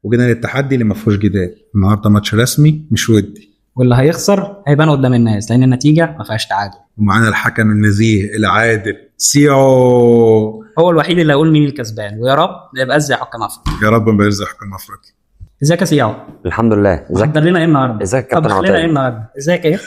وجينا للتحدي اللي ما فيهوش جدال. النهارده ماتش رسمي مش ودي، واللي هيخسر هيبان قدام الناس لان النتيجه ما فيهاش تعادل. ومعانا الحكم النزيه العادل سيو. هو الوحيد اللي هيقول مين الكسبان، ويا رب يبقى زي حكام افريقيا. يا رب ما يرزق حكم افريقيا. ازيك يا سياو؟ الحمد لله. حضر لنا ايه النهارده؟ ازيك يا كابتن طب لنا ايه النهارده؟ ازيك ايه؟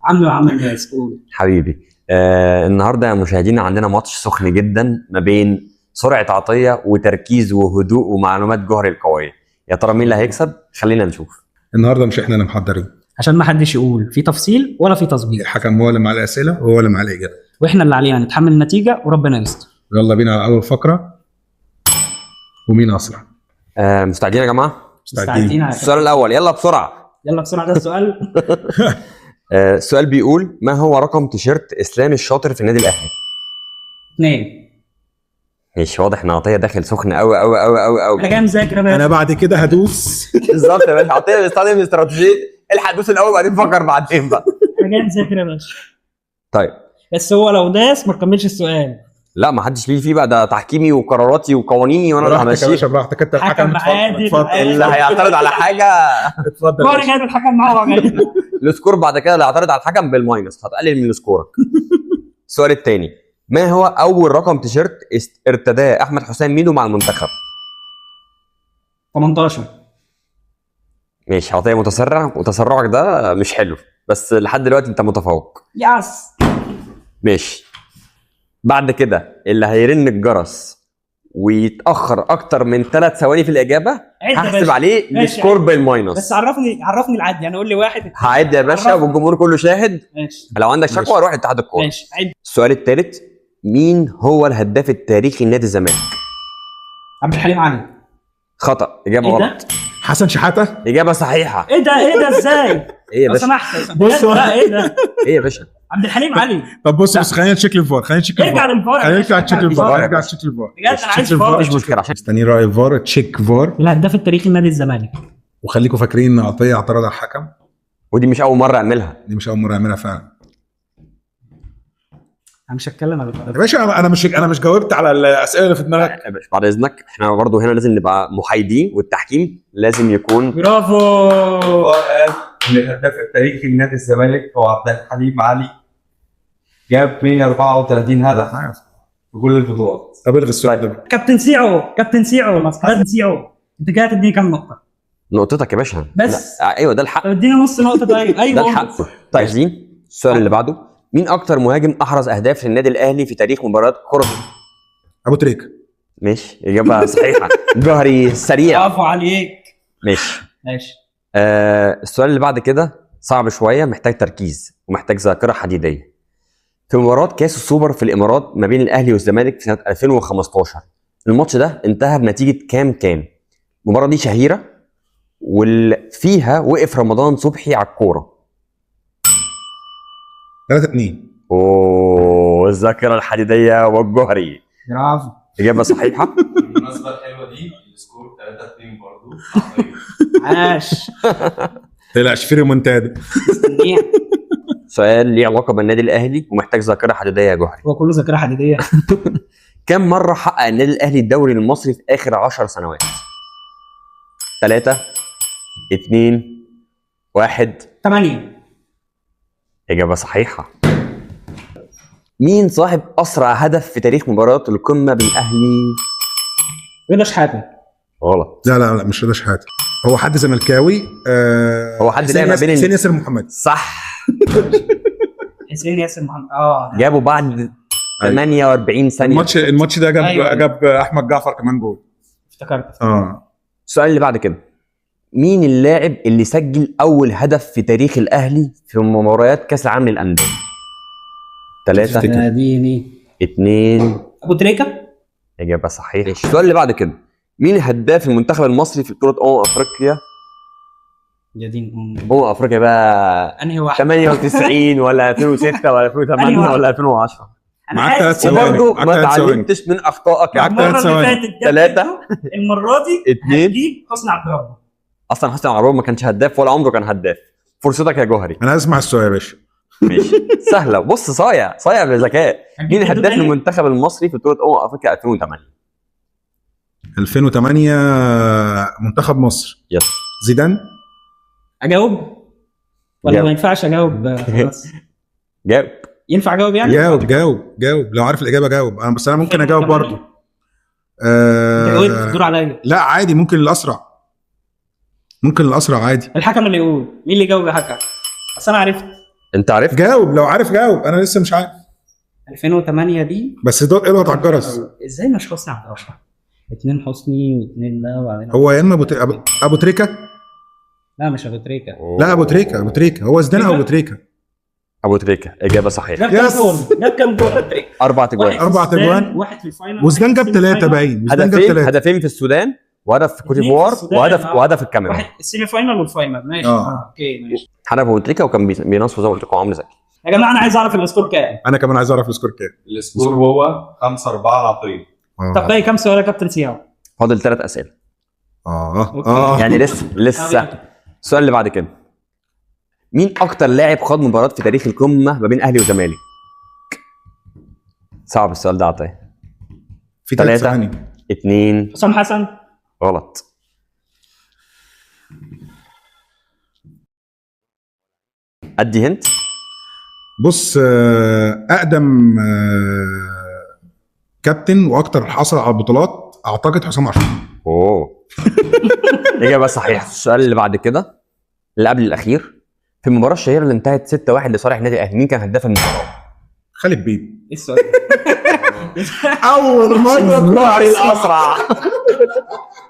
عامل وعامل الناس قول حبيبي. النهارده يا مشاهدينا عندنا ماتش سخن جدا ما بين سرعه عطيه وتركيز وهدوء ومعلومات جوهري القويه. يا ترى مين اللي هيكسب؟ خلينا نشوف. النهارده مش احنا اللي محضرين، عشان ما حدش يقول في تفصيل ولا في تظبيط. الحكم هو اللي مع الاسئله وهو اللي مع الاجابه، واحنا اللي علينا نتحمل النتيجه وربنا يستر. يلا بينا على اول فقره. ومين اسرع؟ مستعدين يا جماعه؟ مستعدين. السؤال الاول يلا بسرعه. يلا بسرعه. ده السؤال. السؤال بيقول ما هو رقم تيشيرت اسلام الشاطر في النادي الاهلي؟ 2. مش واضح ان عطيه داخل سخن قوي قوي قوي قوي قوي. انا جاي مذاكر يا باشا. انا بعد كده هدوس. بالظبط يا باشا. عطيه بيستخدم استراتيجيه الحق دوس الاول بعدين فكر بعدين بقى. انا جاي مذاكر يا باشا. طيب بس هو لو داس ما تكملش السؤال. لا ما حدش ليه فيه بقى، ده تحكيمي وقراراتي وقوانيني وانا اللي براحتك يا همشيه. باشا براحتك. انت الحكم. اتفضل. اللي هيعترض على حاجه اتفضل. هو جايب الحكم معاه وجاي. السكور بعد كده اللي هيعترض على الحكم بالماينس هتقلل من سكورك. السؤال الثاني ما هو اول رقم تيشيرت ارتداه احمد حسام ميدو مع المنتخب؟ 18. ماشي. عطيه متسرع وتسرعك ده مش حلو بس لحد دلوقتي انت متفوق. ياس. ماشي. بعد كده اللي هيرن الجرس ويتاخر اكتر من 3 ثواني في الاجابه هحسب عليه السكور بالماينس. بس عرفني العد، يعني قول لي واحد. هعد يا باشا والجمهور كله شاهد. ماشي. لو عندك شكوى روح اتحاد الكوره. ماشي عد. السؤال الثالث مين هو الهداف التاريخي لنادي الزمالك؟ عبد الحليم علي. خطأ. اجابه إيه غلط. حسن شحاته. اجابه صحيحه. ايه ده ازاي؟ ايه يا باشا؟ سمحت. بص ايه ده؟ ايه يا باشا؟ عبد الحليم علي. طب بص خلينا نشيك الفار. ارجع للفار. خلينا نشيك الفار. ارجع تشيك الفار. بجد انا عايز فار. مش مشكله عشان استني راي الفار. تشيك فار. الهداف التاريخي لنادي الزمالك. وخليكم فاكرين ان عطيه اعترض على الحكم. ودي مش اول مره اعملها. دي مش اول مره اعملها فعلا. انا مش هتكلم يا باشا انا مش جاوبت على الاسئله اللي في دماغك يا باشا بعد اذنك احنا برضو هنا لازم نبقى محايدين والتحكيم لازم يكون. برافو. الهداف التاريخي لنادي الزمالك هو عبد الحليم علي، جاب 134 هدف في كل البطولات. طب الغي السؤال ده. كابتن سيعو. كابتن سيعو. انت كده هتديني كام نقطه؟ نقطتك يا باشا. بس ايوه ده الحق. طب اديني نص نقطه. طيب ايوه ده الحق. طيب عايزين السؤال اللي بعده مين اكتر مهاجم احرز اهداف للنادي الاهلي في تاريخ مباريات كره؟ ابو تريكه. ماشي. اجابه صحيحه. جوهري سريع. برافو عليك. ماشي. السؤال اللي بعد كده صعب شويه محتاج تركيز ومحتاج ذاكره حديديه. في مباراه كاس السوبر في الامارات ما بين الاهلي والزمالك في سنه 2015 الماتش ده انتهى بنتيجه كام؟ المباراه دي شهيره وفيها وقف رمضان صبحي على الكوره. 3-2. اوه الذاكره الحديديه والجوهري. برافو. اجابه صحيحه. بالمناسبه الحلوه دي السكور 3-2 برضه. عاش. طلعش في ريمونتادا. سؤال ليه علاقه بالنادي الاهلي ومحتاج ذاكره حديديه يا جوهري. هو كله ذاكره حديديه. كم مره حقق النادي الاهلي الدوري المصري في اخر 10 سنوات؟ 3 2 1. 8. اجابه صحيحه. مين صاحب اسرع هدف في تاريخ مباراه القمه بين الاهلي؟ رضا شحاته. غلط. لا مش رضا شحاته. هو حد زملكاوي. هو حد لعب ما بين حسين ياسر محمد. صح. حسين ياسر محمد. جابوا بعد 48 ثانيه. الماتش ده جاب احمد جعفر كمان جول. افتكرت. السؤال اللي بعد كده مين اللاعب اللي سجل اول هدف في تاريخ الاهلي في مباريات كاس العالم للانديه؟ 3 2. ابو تريكه. اجابه صحيحه. السؤال اللي بعد كده مين هداف المنتخب المصري في بطوله افريقيا؟ يا دين افريقيا بقى انهي واحد؟ 98 ولا 2006 ولا 2008 ولا 2010؟ معاك 3 ثواني. وبرضه ما اتعلمتش من اخطائك. معاك 3 ثواني. 3 المره دي 2 حسن عبد الرب. اصلا حسني عرابي ما كانش هداف ولا عمره كان هداف. فرصتك يا جوهري. انا هسمع السؤال يا باشا. ماشي سهله، بص صايع صايع بذكاء. مين هداف المنتخب المصري في بطوله افريقيا 2008؟ 2008 منتخب مصر. يس. زيدان. اجاوب ولا جاوب. ما ينفعش اجاوب؟ خلاص. جاوب. ينفع اجاوب يعني؟ جاوب لو عارف الاجابه جاوب. انا بس انا ممكن اجاوب برضو. انت جاوبت الدور عليا. لا عادي، ممكن الاسرع عادي. الحكم اللي يقول. مين اللي جاوب يا حكم؟ اصل انا عرفت. انت عرفت؟ جاوب لو عارف جاوب، انا لسه مش عارف. 2008 دي بس دول اضغط على الجرس. ازاي مش حسني عبد الرحمن؟ 2 حسني و2 ده وبعدين هو يا اما ابو تريكه. لا مش ابو تريكه. لا ابو تريكه هو زيدان او ابو تريكه. ابو تريكه اجابه صحيحه. جاب كام جول ابو تريكه؟ 4 تجوان. 4 تجوان. واحد في الفاينل وزيدان جاب 3 باين. هدفين في السودان، وهدف في كوت اتنين ديفوار، في السودان. وهدف الكاميرون. واحد السيمي فاينل والفاينل. ماشي اوكي ماشي. حنف ابو تريكه وكان بينصف زي ما قلت لكم عمرو زكي. يا جماعه انا عايز اعرف السكور كام. انا كمان عايز اعرف السكور كام. السكور هو 5-4 عطيه. طب باقي كام سؤال يا كابتن سياو؟ فاضل 3 اسئله. أوكي. يعني لسه السؤال اللي بعد كده. مين اكتر لاعب خاض مباراه في تاريخ القمه ما بين اهلي وزمالك؟ صعب السؤال ده عطيه. في 3 3 ثواني. 2 حسام حسن. غلط. ادي هنت. بص اقدم كابتن واكتر حصل على البطولات اعتقد حسام عاشور. اوه اجابه صحيحه. السؤال اللي بعد كده اللي قبل الاخير. في المباراه الشهيره اللي انتهت 6-1 لصالح النادي الاهلي، مين كان هداف المباراه؟ خالد بيب. ايه السؤال؟ اول مره جوهري الاسرع.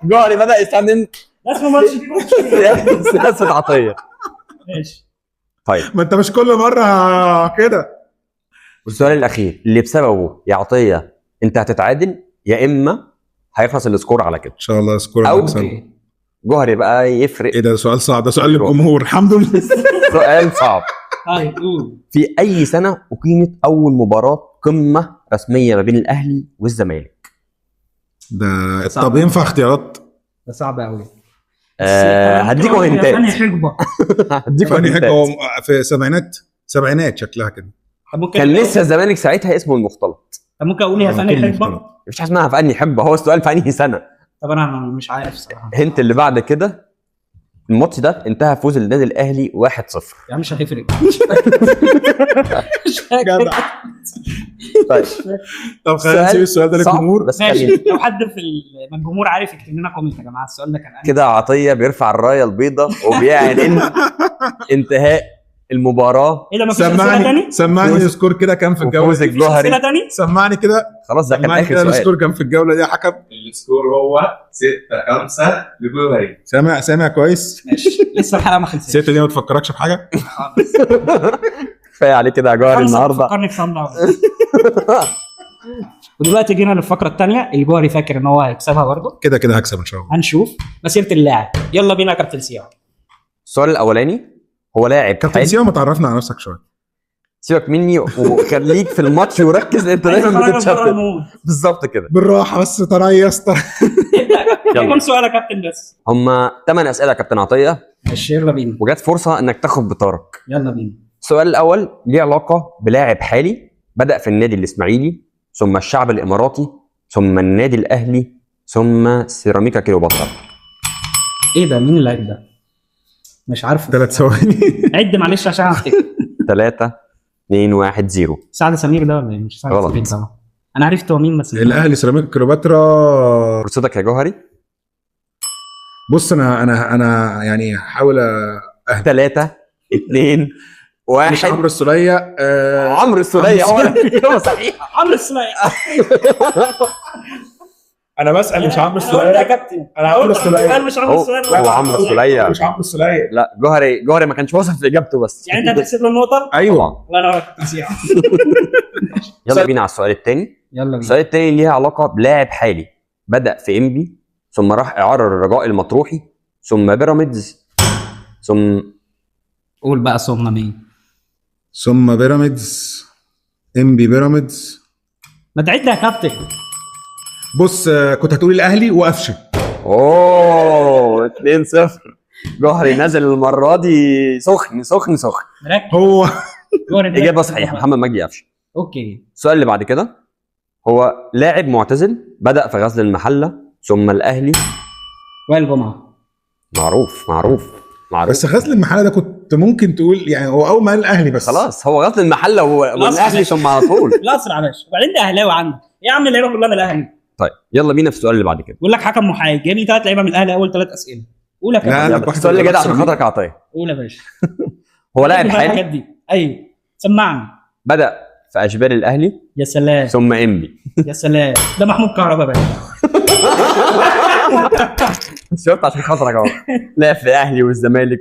جوهري بدا يستخدم اسمه ماتش سياسه عطيه. ماشي. طيب ما انت مش كل مره كده. والسؤال الاخير اللي بسببه يا عطيه انت هتتعادل يا اما هيخلص السكور على كده. ان شاء الله سكور أو هنكسبه. جوهري بقى يفرق. ايه ده سؤال صعب، ده سؤال للجمهور. الحمد لله. سؤال صعب. طيب قول. في اي سنه اقيمت اول مباراه قمه رسميه ما بين الاهلي والزمالك؟ ده صعب. طب ينفع اختيارات؟ ده صعب قوي. هديكوا هنتات. ثاني حقبه. هديكوا ثاني حاجه هنتات. هو في سبعينات شكلها كده. طب ممكن كان لسه الزمالك ساعتها اسمه المختلط. طب ممكن اقول يا ثاني كلمة حقبه. غلط. مفيش حاجه اسمها في انهي حقبه، هو السؤال في انهي سنه. طب انا مش عارف صراحه. هنت اللي بعد كده. الماتش ده انتهى فوز النادي الاهلي 1-0. يعني مش هتفرق. جدع. طيب طب خلينا نسيب السؤال ده صعب، للجمهور. بس ماشي. خلينا. لو حد من الجمهور عارف يكتب لنا كومنت يا جماعه السؤال ده كان كده عطيه بيرفع الرايه البيضاء وبيعلن انتهاء المباراه. ايه ده مفيش اسئله تاني؟ سمعني السكور كده كام في الجوله وفوزك دي. مفيش اسئله جوهري. تاني؟ سمعني كده. خلاص ده كان سمعني اخر كده سؤال. السكور كام في الجوله دي يا حكم. السكور هو 6-5 لجوهري. سامع كويس. ماشي. لسه الحلقه ما خلصتش. الست دي ما تفكركش في حاجه. كفايه عليه كده يا جوهري النهارده. فكرني في صن داونز. ودلوقتي جينا للفقره الثانيه اللي جوهري فاكر ان هو هيكسبها برضه. كده هكسب ان شاء الله. هنشوف مسيره اللاعب. يلا بينا يا كابتن سياو. السؤال الاولاني هو لاعب كابتن حالي. سيما ما تعرفنا على نفسك شويه. سيبك مني وخليك في الماتش وركز، انت دايما بتتشتت. بالظبط كده. بالراحه بس تريس. يلا كم سؤال يا كابتن بس؟ هما 8 اسئله يا كابتن عطيه، ماشي يلا بينا. وجات فرصه انك تاخد بطارك. يلا بينا. السؤال الاول ليه علاقه بلاعب حالي بدا في النادي الاسماعيلي ثم الشعب الاماراتي ثم النادي الاهلي ثم سيراميكا كليوباترا. ايه ده مين اللعيب ده؟ مش عارفه. 3 ثواني. عد معلش عشان افتكر. 3 2 1 0. سعد سمير ده ولا ايه؟ مش سعد غلط. سمير ده. انا عرفت هو مين بس الاهلي سيراميكا كليوباترا. فرصتك يا جوهري. بص انا يعني هحاول 3 2 1. مش عمرو السوليه. عمرو السوليه هو الاجابه صحيحه. عمرو السوليه. انا بسال مش عمرو يا السوليه. كابتن انا عمرو السوليه. قال مش عمرو السوليه. هو عمرو السوليه. مش عمرو السوليه. لا جوهري ما كانش واثق في اجابته بس. يعني انت هتحسب له النقطه؟ ايوه. الله ينور يا كابتن سياو. يلا بينا على السؤال الثاني. يلا بينا. السؤال الثاني ليها علاقه بلاعب حالي بدا في انبي ثم راح اعاره الرجاء المطروحي ثم بيراميدز ثم قول بقى ثم مين؟ ثم بيراميدز. انبي بيراميدز. ما تعد يا كابتن. بص كنت هتقول الاهلي وقفشه. اوه 2-0. جوهري نازل المره دي سخن سخن سخن. مركز. هو جوهري اجابه صحيحه، محمد مجدي قفشه. اوكي. السؤال اللي بعد كده، هو لاعب معتزل بدأ في غزل المحله ثم الاهلي. وائل جمعه. معروف معروف معروف. بس غزل المحله ده كنت ممكن تقول يعني هو اول ما قال الاهلي بس خلاص هو غزل المحله والاهلي ثم على طول. الاسرع يا باشا، وبعدين ده اهلاوي عندك يا عم، اللعيبه كلها من الاهلي. طيب يلا بينا في السؤال اللي بعد كده. بيقول لك حكم محايد، جايب لي 3 لعيبه من الاهلي اول 3 اسئله. قول يا لا، كابتن. لا. يلا، السؤال اللي جاي عشان خاطرك عطيه. قول يا باشا. هو لاعب الحاجات حالي دي. ايوه سمعني. بدأ في اشبال الاهلي يا سلام ثم انبي. يا سلام، ده محمود كهربا بقى. شفت عشان خاطرك اهو. لعب في الاهلي والزمالك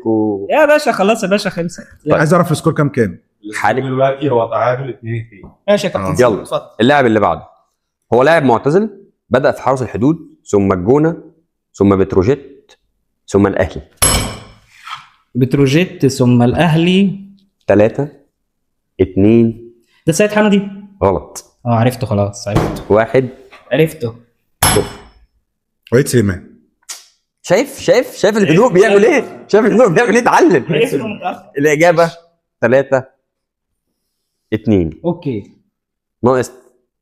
يا باشا خلاص يا باشا، خلصت. عايز اعرف السكور كام حالي. دلوقتي هو تعادل 2-2. ماشي يا كابتن. يلا. اتفضل. اللاعب اللي بعده هو لاعب معتزل بدأ في حرس الحدود ثم الجونه ثم بتروجيت ثم الاهلي. بتروجيت ثم الاهلي. 3 2 ده سيد حمدي. غلط. عرفته خلاص، عرفته 1. عرفته. وليد سليمان. شايف الهدوء بيعمل ايه؟ شايف الهدوء بيعمل ايه؟ اتعلم. عرفته متأخر. الاجابه 3 2. اوكي. ناقص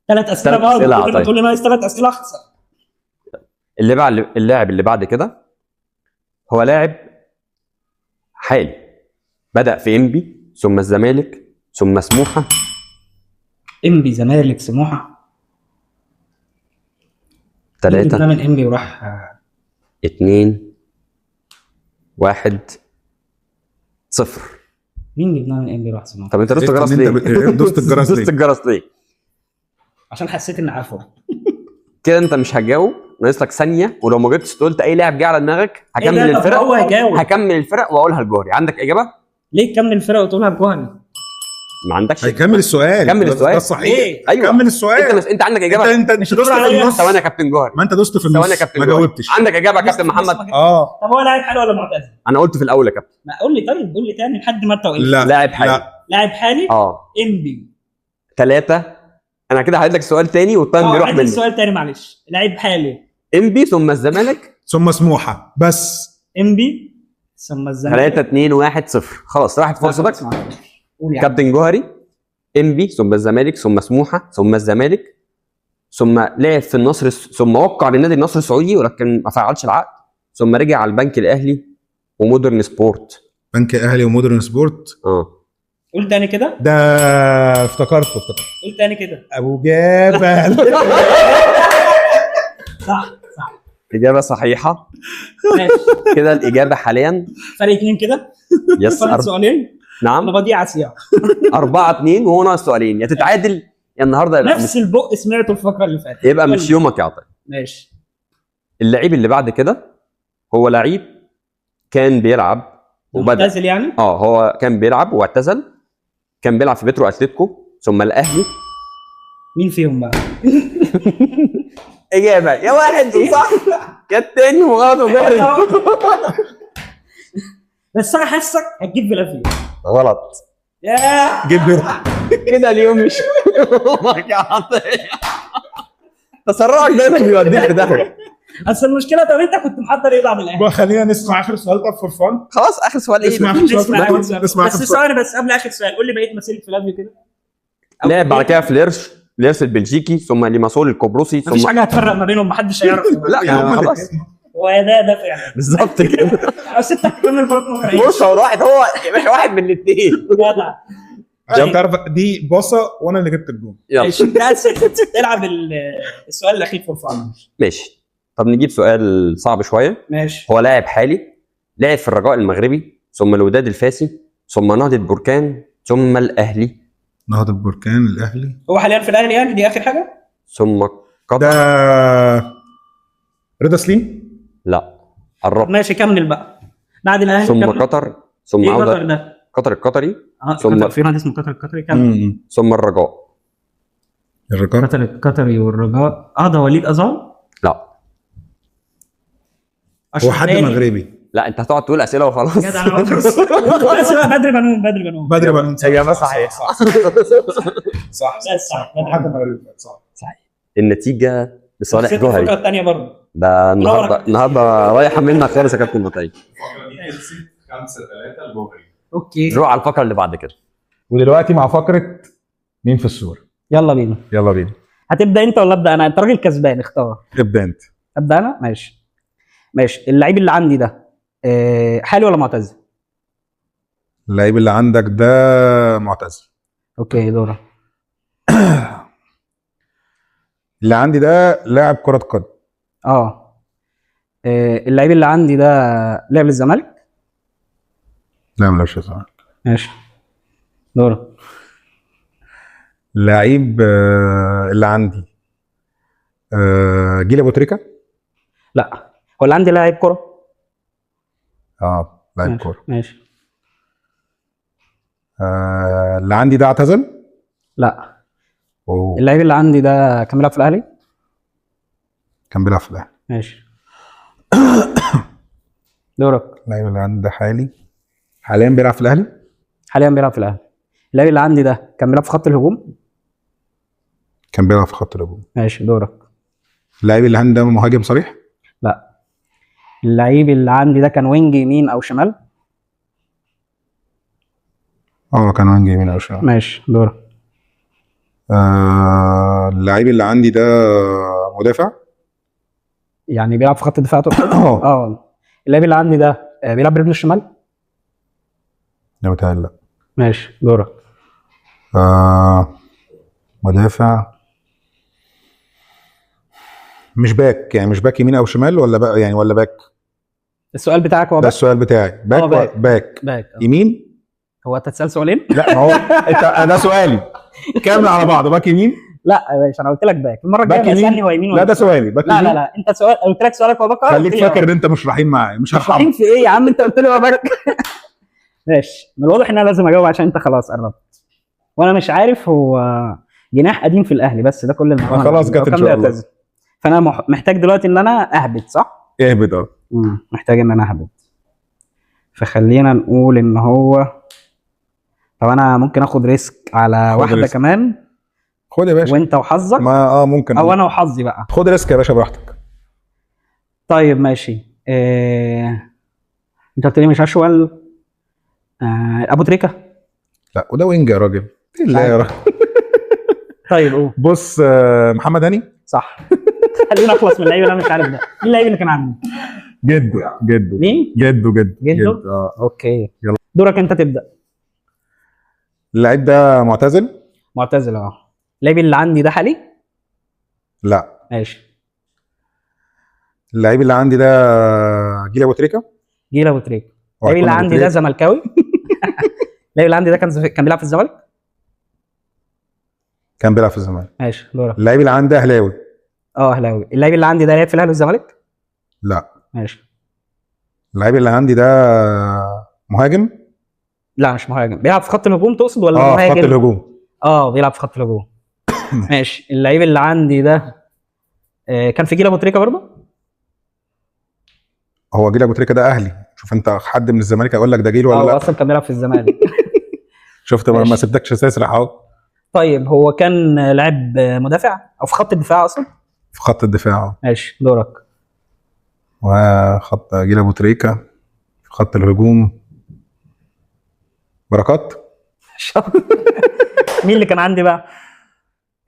3 اسئله 3 أسئلة بقى، طيب. تقول لي ناقص 3 اسئله اخسر. اللاعب اللي بعد كده هو لاعب حالي بدأ في انبي ثم الزمالك ثم سموحه. انبي زمالك سموحه. 3 من انبي وراح 2 1 0. مين جبناه من انبي وراح سموحه؟ طب انت دوست الجرس انت ليه؟ دوست الجرس دوست ليه؟ الجرس ليه؟ عشان حسيت اني عارفه. كده انت مش هتجاوب، ناقص لك ثانيه، ولو ما جبتش قلت اي لاعب جه على دماغك هكمل إيه ده؟ طب الفرق. هو هيجاوب. هكمل الفرق واقولها لجوهري. عندك اجابه؟ ليه تكمل الفرق وتقولها بجوهري؟ ما عندكش. هيكمل السؤال. كمل السؤال. ده صحيح. ليه؟ ايوه كمل السؤال. انت عندك اجابه. انت مش دوست هتقول في عليا؟ النص. ثواني يا كابتن جوهري. ما انت دوست في ثواني يا النص كابتن ما جوهري. جاوبتش. عندك اجابه يا كابتن محمد؟ طب هو لاعب حالي ولا معتزل؟ انا قلت في الاول يا كابتن. ما قول لي، طيب قول لي تاني لحد ما انت قلت. لا لاعب حالي. لا. لاعب حالي. انبي 3. انا كده هعيد لك سؤال تاني والتايم بيروح عندي مني. السؤال تاني معلش. لاعب حالي. انبي ثم الزمالك ثم سموحه بس. انبي ثم الزمالك. 3 2 1 0. خلاص راحت فرصتك. قول يا عم. كابتن جوهري انبي ثم الزمالك ثم سموحه ثم الزمالك ثم لعب في النصر ثم وقع للنادي النصر السعودي ولكن ما فعلش العقد ثم رجع على البنك الاهلي ومودرن سبورت. بنك الاهلي ومودرن سبورت. قول تاني كده. ده افتكرته. قول تاني كده. ابو جبل. صح. اجابه صحيحه. ماشي. كده الاجابه حاليا فرق 2 كده. يس فرق سؤالين. نعم انا بضيع سياح. 4 2 وهو ناقص سؤالين، يا تتعادل يا النهارده يبقى نفس البق سمعته الفقره اللي فاتت. يبقى مش يومك يا عطيه. ماشي. اللعيب اللي بعد كده هو لعيب كان بيلعب وبدأ. معتزل يعني؟ هو كان بيلعب واعتزل. كان بيلعب في بيترو اتلتيكو ثم الاهلي. مين فيهم بقى؟ اجابه يا واحد صح يا التاني وغلط وجهري. بس انا حاسك هتجيب فيلافيا. غلط. ياه. جيب بيرتا. كده اليوم مش يومك يا عطيه. تسرعك دايما بيوديك في داهيه. اصل المشكله، طب انت كنت محضر ايه بعد الاهلي؟ بقى خلينا نسمع اخر سؤال طب فور فن. خلاص اخر سؤال ايه؟ اسمع. نسمع آخر سؤال. نسمع بس آخر سؤال. ثواني بس قبل اخر سؤال، قول لي بقيه مسيره فيلافيا كده. لعب بعد كده في ليرس البلجيكي ثم ليماسول القبرصي مفيش ثم حاجه هتفرق ما بينهم، محدش هيعرف. لا يعني خلاص هو ده فعلا. بالظبط كده. بس انت هتكمل برضه ما فرقتش. بص هو واحد، هو يا باشا واحد من الاثنين. جدع. عشان تعرف دي باصه وانا اللي جبت الجون. يلا ماشي. العب السؤال الاخير في الفاينل. ماشي. طب نجيب سؤال صعب شويه. ماشي. هو لاعب حالي لعب في الرجاء المغربي ثم الوداد الفاسي ثم نهضة بركان ثم الاهلي. نهضة بركان الاهلي. هو حاليا في الاهلي يعني؟ دي اخر حاجه؟ ثم قطر. ده رضا سليم. لا قرب. ماشي كمل بقى. بعد الاهلي ثم كمل. قطر ثم ايه عودة قطر ده؟ قطر القطري ثم ثم في نادي اسمه قطر القطري. كمل. ثم الرجاء. الرجاء. قطر القطري والرجاء. ده وليد ازار. لا هو حد مغربي. لا انت هتقعد تقول اسئله وخلاص. جدع انا بس بدري بنون. بدري بنون. اجابه صحيحه. صح صح. حد مغربي. صح. النتيجه لصالح خسرت جوهري. الفقره الثانيه برضه. ده النهارده رايحه منك خالص يا كابتن نتائج. الفقره دي هيكسب 5-3 الجوهري. اوكي نروح على الفقره اللي بعد كده. ودلوقتي مع فقره مين في الصوره. يلا بينا. يلا بينا. هتبدا انت ولا ابدا انا؟ انت راجل كسبان، اختار. ابدا انت. ابدا انا. ماشي. اللعيب اللي عندي ده حالي ولا معتزل؟ اللعيب اللي عندك ده معتزل. اوكي دورك. اللي عندي ده لاعب كره قدم. اللعيب اللي عندي ده لعب للزمالك؟ لا ما لعبش الزمالك. ماشي دورك. اللعيب اللي عندي جيل ابو تريكه. لا. هو اللي عندي لاعب كره؟ لاعب ماشي. كوره. ماشي. اللي عندي ده اعتزل. لا. أوه. اللعيب اللي عندي ده كان بيلعب في الاهلي؟ كان بيلعب في الاهلي. ماشي دورك. اللعيب اللي عندي ده حاليا بيلعب في الاهلي. حاليا بيلعب في الاهلي. اللعيب اللي عندي ده كان بيلعب في خط الهجوم؟ كان بيلعب في خط الهجوم. ماشي دورك. اللعيب اللي عندي ده مهاجم صريح. لا. اللعيب اللي عندي ده كان وينج يمين او شمال؟ كان وينج يمين او شمال. ماشي دورك. اللعيب اللي عندي ده مدافع. يعني بيلعب في خط الدفاع تقصد؟ اللعيب اللي عندي ده بيلعب برجله الشمال؟ لا متهيألي لا. ماشي دورك. مدافع مش باك، يعني مش باك يمين او شمال ولا باك يعني ولا باك. السؤال بتاعك هو ده باك؟ السؤال بتاعي باك. باك. يمين. هو انت تسال سؤالين؟ لا ما هو انت ده سؤالي كامل على بعضه. باك يمين. لا يا باشا انا قلت لك باك. المره الجايه باك يمين. اسالني هو يمين ولا لا ده سؤالي باك لا يمين. لا لا انت سؤال، قلت لك سؤالك هو باك. خليك فاكر ان انت مش رايحين معايا، مش رايحين هرحم. في ايه يا عم؟ انت قلت لي هو باك. ماشي. من الواضح ان انا لازم اجاوب عشان انت خلاص قربت، وانا مش عارف هو جناح قديم في الاهلي، بس ده كل المعلومات. خلاص جت ان شاء الله. فانا محتاج دلوقتي ان انا اهبط صح؟ اهبط. محتاج ان انا اهبط. فخلينا نقول ان هو، طب انا ممكن اخد ريسك على واحده ريسك. كمان. خد يا باشا. وانت وحظك. ما ممكن او انا وحظي بقى. خد ريسك يا باشا براحتك. طيب ماشي. انت قلت لي مش اشول. ابو تريكه. لا وده وينج يا راجل. لا يا راجل. طيب قول. بص محمد هاني. صح. خلينا نخلص من اللعيبه اللي انا مش عارف ده. مين اللعيب اللي كان عندي؟ جده. مين؟ جده. اوكي يلا. دورك انت تبدا. اللعيب ده معتزل. معتزل. اللعيب اللي عندي ده حالي؟ لا. ماشي. اللعيب اللي عندي ده جيل ابو تريكه. جيل ابو تريكه. اللعيب اللي عندي ده زملكاوي؟ اللعيب اللي عندي ده كان بيلعب في الزمالك؟ كان بيلعب في الزمالك. ماشي دورك. اللعيب اللي عندي ده اهلاوي. اهلاوي. اللعيب اللي عندي ده لعب في الاهلي والزمالك؟ لا. ماشي. اللعيب اللي عندي ده مهاجم. لا مش مهاجم. بيلعب في خط الهجوم تقصد ولا مهاجم؟ في خط الهجوم. بيلعب في خط الهجوم. ماشي. اللعيب اللي عندي ده كان في جيل ابو تريكه برضه؟ هو جيل ابو تريكه ده اهلي. شوف انت حد من الزمالك هيقول لك ده جيل ولا لا. اصلا كان بيلعب في الزمالك. شفت ما سبتكش تسرح اهو. طيب هو كان لاعب مدافع او في خط الدفاع اصلا؟ في خط الدفاع. ماشي دورك. وخط جيل ابو تريكه في خط الهجوم. بركات. مين اللي كان عندي بقى؟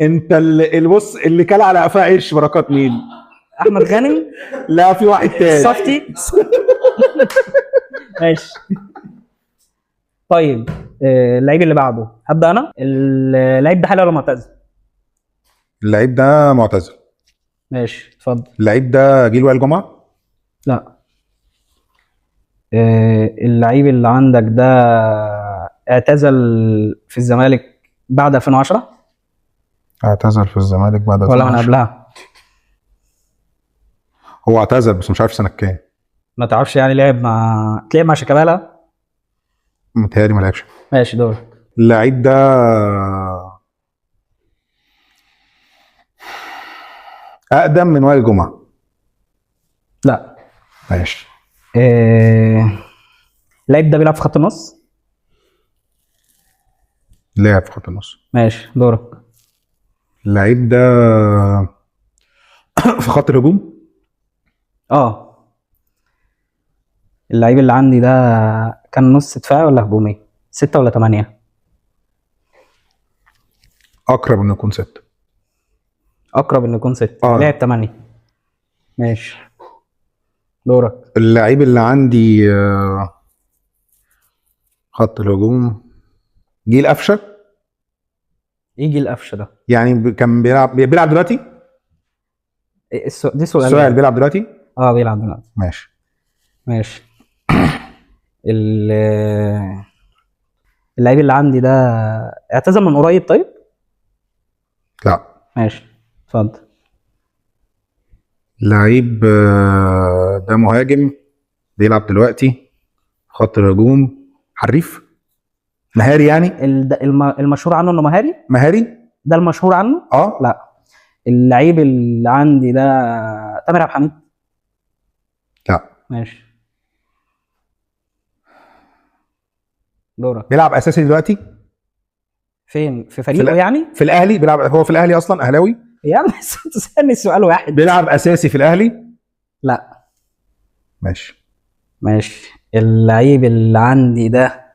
انت اللي بص اللي كل على قفاه عيش. بركات مين؟ احمد غانم؟ لا في واحد تاني. صفتي. ماشي. طيب اللعيب اللي بعده هبدا انا. اللعيب ده حالي ولا معتزل؟ اللعيب ده معتزل. ماشي اتفضل. اللعيب ده جيل وائل جمعه. لا. اللعيب اللي عندك ده اعتزل في الزمالك بعد 2010؟ اعتزل في الزمالك بعد 2010 ولا من قبلها؟ هو اعتزل بس مش عارف سنه كام. ما تعرفش يعني لعب مع شيكابالا؟ متهيألي ما لعبش. ماشي دورك. اللعيب ده اقدم من وائل جمعه. لا. ماشي. اللعيب ده بيلعب في خط النص؟ لعب في خط النص. ماشي دورك. اللعيب ده في خط الهجوم. اه. اللعيب اللي عندي ده كان نص دفاعي ولا هجومي؟ 6 ولا 8؟ اقرب انه يكون 6. اقرب انه يكون 6. آه. لعب 8. ماشي، دورك. اللعيب اللي عندي خط الهجوم جيل قفشه. يجي القفشه ده يعني كان بيلعب دلوقتي. دي سؤال. السؤال بيلعب دلوقتي. اه بيلعب دلوقتي. ماشي. ماشي. اللعيب اللي عندي ده اعتزل من قريب طيب؟ لا. ماشي، اتفضل. لعيب ده مهاجم بيلعب دلوقتي خط الهجوم، حريف مهاري يعني. المشهور عنه انه مهاري. مهاري ده المشهور عنه. اه. لا. اللعيب اللي عندي ده تامر عبد الحميد. لا. ماشي، دورك. بيلعب اساسي دلوقتي فين؟ في فريقه يعني؟ في الاهلي بيلعب. هو في الاهلي اصلا اهلاوي. يا عم تسالني سؤال واحد. بيلعب اساسي في الاهلي. لا. ماشي. ماشي. اللعيب اللي عندي ده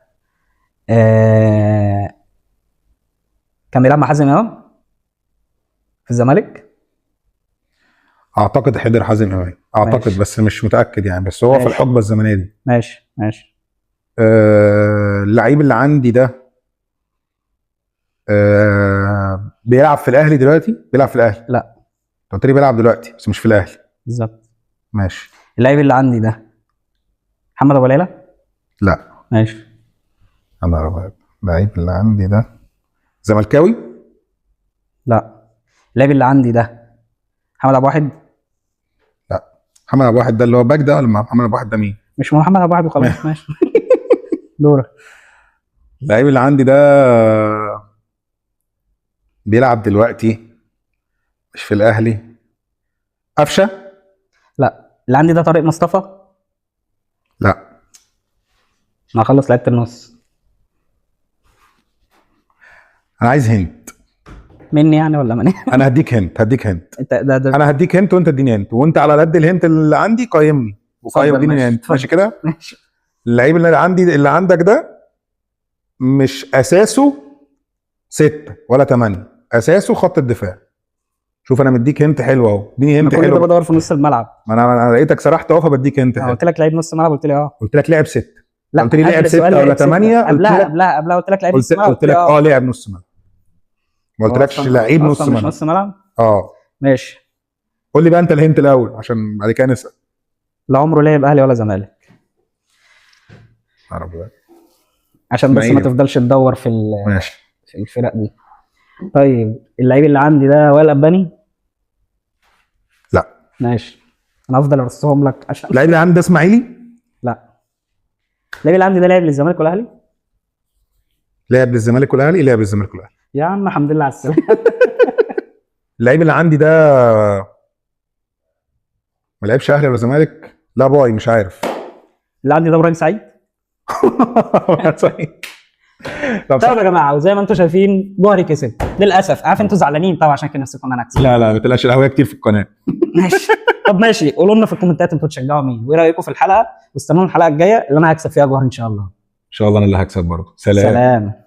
كان بيلعب مع حازم امام في الزمالك. اعتقد حضر حازم امام، اعتقد ماشي. بس مش متاكد يعني، بس هو في ماشي. الحقبه الزمنيه دي. ماشي ماشي. اللعيب اللي عندي ده بيلعب في الاهلي دلوقتي. بيلعب في الاهلي. لا. انت قلت لي بيلعب دلوقتي بس مش في الاهلي. بالظبط. ماشي. اللعيب اللي عندي ده محمد ابو ليلى. لا. ماشي. انا ربع. اللعيب اللي عندي ده زملكاوي. لا. اللعيب اللي عندي ده محمد ابو واحد. لا. محمد ابو واحد ده اللي هو باك ده، ولا محمد ابو واحد ده مين؟ مش محمد ابو واحد وخلاص. ماشي. دورك. اللعيب اللي عندي ده بيلعب دلوقتي مش في الاهلي. قفشه. لا. اللي عندي ده طارق مصطفى. لا. انا هخلص لعيبه النص. انا عايز هنت مني يعني ولا مني؟ انا هديك هنت. انت ده انا هديك هنت وانت اديني هنت، وانت على قد الهنت اللي عندي قيمني وقيم اديني ماشي. هنت. ماشي كده. ماشي. اللعيب اللي عندي اللي عندك ده مش اساسه 6 ولا 8، اساسه خط الدفاع. شوف انا مديك هنت حلو اهو، اديني انا هنت كل ده حلو. بدور في نص الملعب. ما انا لقيتك سرحت اهو فبديك هنت انا حلو. قلت لك لعيب نص ملعب قلت لي اه. قلت لك لعب 6. لا قلت لي لعب قبل 6 سؤال ولا لعب 8. ستة. قبلها قلت لك لعيب نص ملعب قلت لك لعب نص ملعب. ما قلتلكش لعيب نص مش ملعب. نص ملعب. اه. ماشي. قول لي بقى انت الهنت الاول عشان بعد كده نسال. لا عمره لعب اهلي ولا زمالك. عربي بقى. عشان بس ما إسماعيلي. تفضلش تدور في ماشي. في الفرق دي. طيب اللعيب اللي عندي ده وائل اباني. لا. ماشي. انا هفضل ارصهم لك عشان اللعيب اللي عندي ده اسماعيلي. لا. اللعيب اللي عندي ده لعب للزمالك والاهلي. لعب للزمالك والاهلي. لعب للزمالك والاهلي. يا عم الحمد لله على السلامه. اللعيب اللي عندي ده ما لعبش اهلي ولا زمالك. لا باي مش عارف. اللي عندي ده ابراهيم سعيد. طب طيب يا جماعه، وزي ما انتم شايفين جوهري كسب للاسف. عارف انتوا زعلانين طبعا عشان كده نفسكم ان انا اكسب. لا ما تقلقش، الهوايه كتير في القناه. ماشي. طب ماشي، قولوا لنا في الكومنتات انتوا تشجعوا مين وايه رايكم في الحلقه، واستنونا الحلقه الجايه اللي انا هكسب فيها جوهر ان شاء الله. ان شاء الله انا اللي هكسب برضه. سلام. سلام.